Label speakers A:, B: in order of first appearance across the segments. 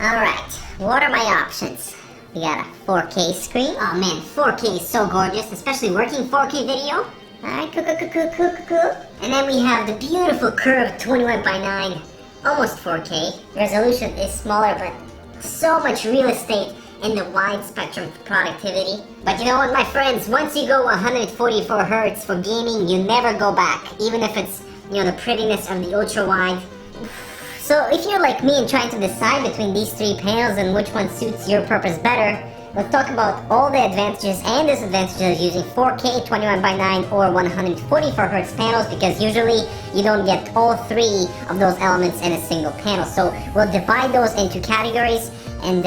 A: Alright, what are my options? We got a 4K screen. Oh man, 4K is so gorgeous, especially working 4K video. Alright, cool. And then we have the beautiful curved 21:9, almost 4K. Resolution is smaller, but so much real estate in the wide spectrum productivity. But you know what, my friends? Once you go 144 Hz for gaming, you never go back, even if it's, the prettiness of the ultra-wide. So if you're like me and trying to decide between these three panels and which one suits your purpose better, let's talk about all the advantages and disadvantages of using 4K 21:9 or 144 Hz panels, because usually you don't get all three of those elements in a single panel. So we'll divide those into categories and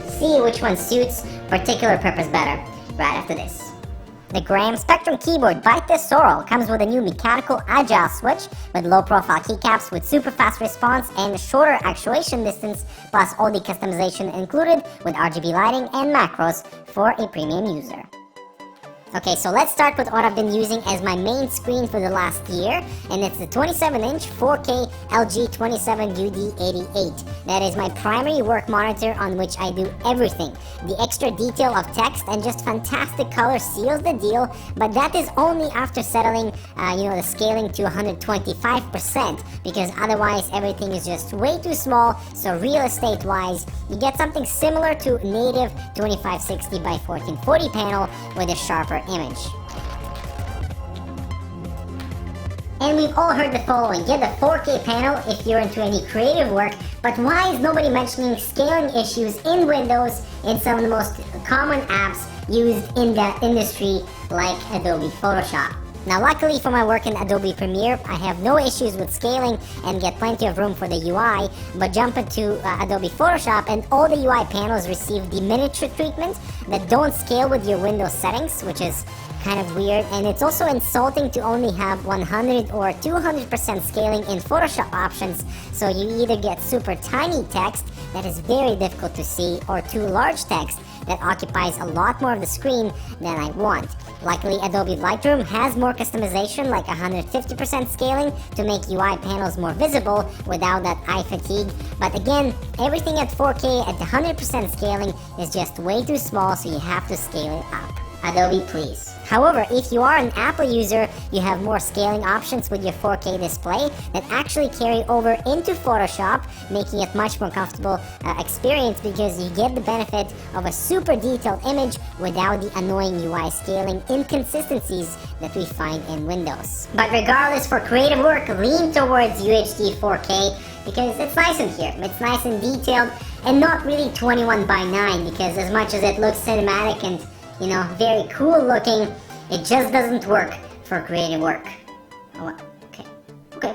A: see which one suits particular purpose better right after this. The Gram Spectrum keyboard by Tesoro comes with a new mechanical agile switch with low-profile keycaps with super fast response and shorter actuation distance, plus all the customization included with RGB lighting and macros for a premium user. Okay, so let's start with what I've been using as my main screen for the last year, and it's the 27-inch 4K LG 27UD88. That is my primary work monitor on which I do everything. The extra detail of text and just fantastic color seals the deal, but that is only after settling, the scaling to 125%, because otherwise everything is just way too small. So real estate-wise, you get something similar to native 2560 by 1440 panel with a sharper image. And we've all heard the following: get the 4K panel if you're into any creative work, but why is nobody mentioning scaling issues in Windows in some of the most common apps used in that industry like Adobe Photoshop? Now luckily for my work in Adobe Premiere, I have no issues with scaling and get plenty of room for the UI, but jump into Adobe Photoshop and all the UI panels receive the miniature treatment that don't scale with your Windows settings, which is kind of weird, and it's also insulting to only have 100 or 200% scaling in Photoshop options, so you either get super tiny text that is very difficult to see or too large text that occupies a lot more of the screen than I want. Luckily, Adobe Lightroom has more customization, like 150% scaling to make UI panels more visible without that eye fatigue. But again, everything at 4K at 100% scaling is just way too small, so you have to scale it up. Adobe, please. However, if you are an Apple user, you have more scaling options with your 4K display that actually carry over into Photoshop, making it much more comfortable experience, because you get the benefit of a super detailed image without the annoying UI scaling inconsistencies that we find in Windows. But regardless, for creative work, lean towards UHD 4K because it's nice in here. It's nice and detailed and not really 21:9, because as much as it looks cinematic and very cool looking, it just doesn't work for creative work. Oh, okay.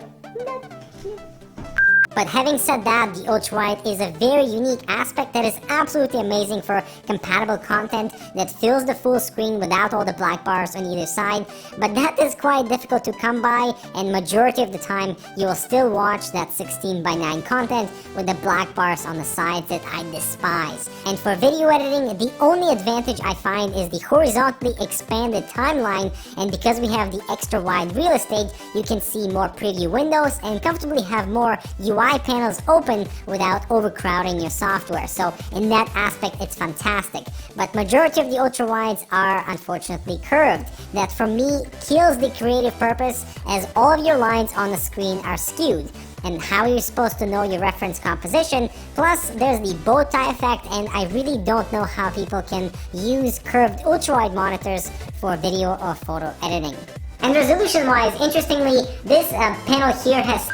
A: But having said that, the Ultrawide is a very unique aspect that is absolutely amazing for compatible content that fills the full screen without all the black bars on either side. But that is quite difficult to come by, and majority of the time you will still watch that 16:9 content with the black bars on the sides that I despise. And for video editing, the only advantage I find is the horizontally expanded timeline, and because we have the extra wide real estate, you can see more preview windows and comfortably have more UI panels open without overcrowding your software. So in that aspect, it's fantastic. But majority of the ultrawides are unfortunately curved. That for me kills the creative purpose, as all of your lines on the screen are skewed. And how are you supposed to know your reference composition? Plus, there's the bow tie effect, and I really don't know how people can use curved ultrawide monitors for video or photo editing. And resolution-wise, interestingly, this panel here has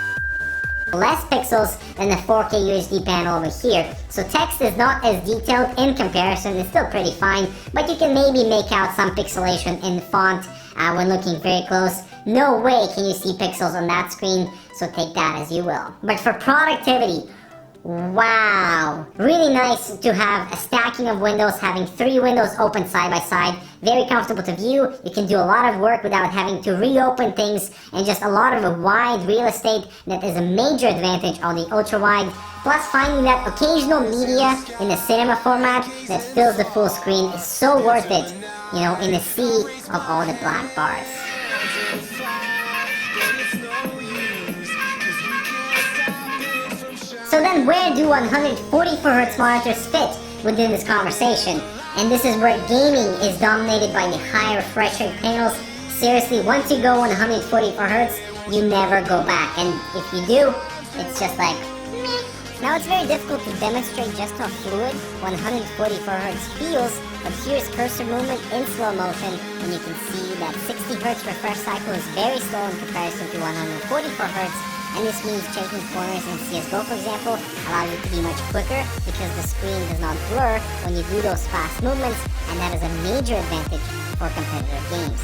A: less pixels than the 4K UHD panel over here, so text is not as detailed in comparison. It's still pretty fine, but you can maybe make out some pixelation in the font when looking very close. No way can you see pixels on that screen, so take that as you will. But for productivity, wow, really nice to have a stacking of windows, having 3 windows open side by side. Very comfortable to view. You can do a lot of work without having to reopen things, and just a lot of a wide real estate that is a major advantage on the ultrawide. Plus, finding that occasional media in the cinema format that fills the full screen is so worth it, in the sea of all the black bars. So So then where do 144Hz monitors fit within this conversation? And this is where gaming is dominated by the high refresh rate panels. Seriously, once you go 144Hz, you never go back. And if you do, it's just like, meh. Now it's very difficult to demonstrate just how fluid 144Hz feels, but here's cursor movement in slow motion, and you can see that 60Hz refresh cycle is very slow in comparison to 144Hz, and this means changing corners in CSGO, for example, allows you to be much quicker because the screen does not blur when you do those fast movements, and that is a major advantage for competitive games.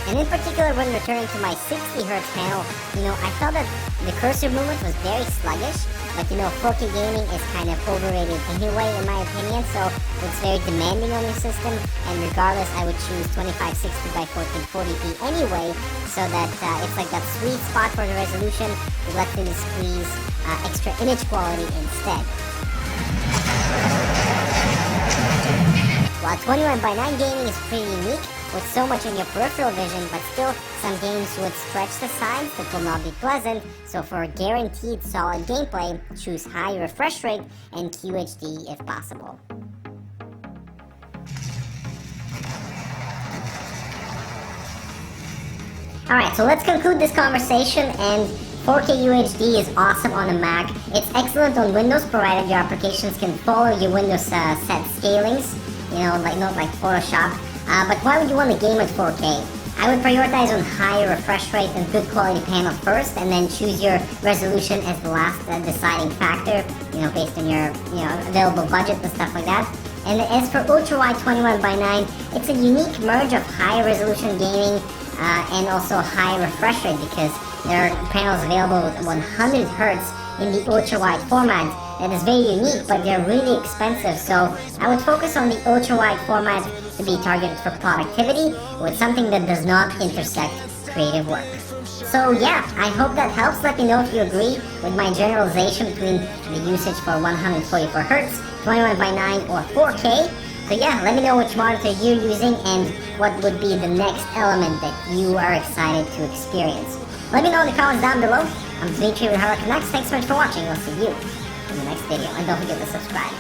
A: And in particular, when returning to my 60Hz panel, I felt that the cursor movement was very sluggish, but 4K gaming is kind of overrated anyway, in my opinion, so it's very demanding on your system, and regardless, I would choose 2560 by 1440p anyway, so that it's like that sweet spot for the resolution, you let them squeeze extra image quality instead. While 21:9 gaming is pretty unique, with so much in your peripheral vision, but still some games would stretch the sides that will not be pleasant, so for guaranteed solid gameplay, choose high refresh rate and UHD if possible. Alright, so let's conclude this conversation, and 4K UHD is awesome on a Mac. It's excellent on Windows, provided your applications can follow your Windows set scalings, not like Photoshop. But why would you want to game at 4K? I would prioritize on higher refresh rate and good quality panel first, and then choose your resolution as the last deciding factor, based on your available budget and stuff like that. And as for Ultrawide 21:9, it's a unique merge of high resolution gaming and also high refresh rate, because there are panels available with 100Hz in the ultra-wide format. That is very unique, but they're really expensive, so I would focus on the ultra-wide format to be targeted for productivity with something that does not intersect creative work. So yeah, I hope that helps. Let me know if you agree with my generalization between the usage for 144Hz, 21:9, or 4K. So yeah, let me know which monitor you're using and what would be the next element that you are excited to experience. Let me know in the comments down below. I'm Dmitry with ALUCARD. Thanks so much for watching. I'll see you in the next video, and don't forget to subscribe.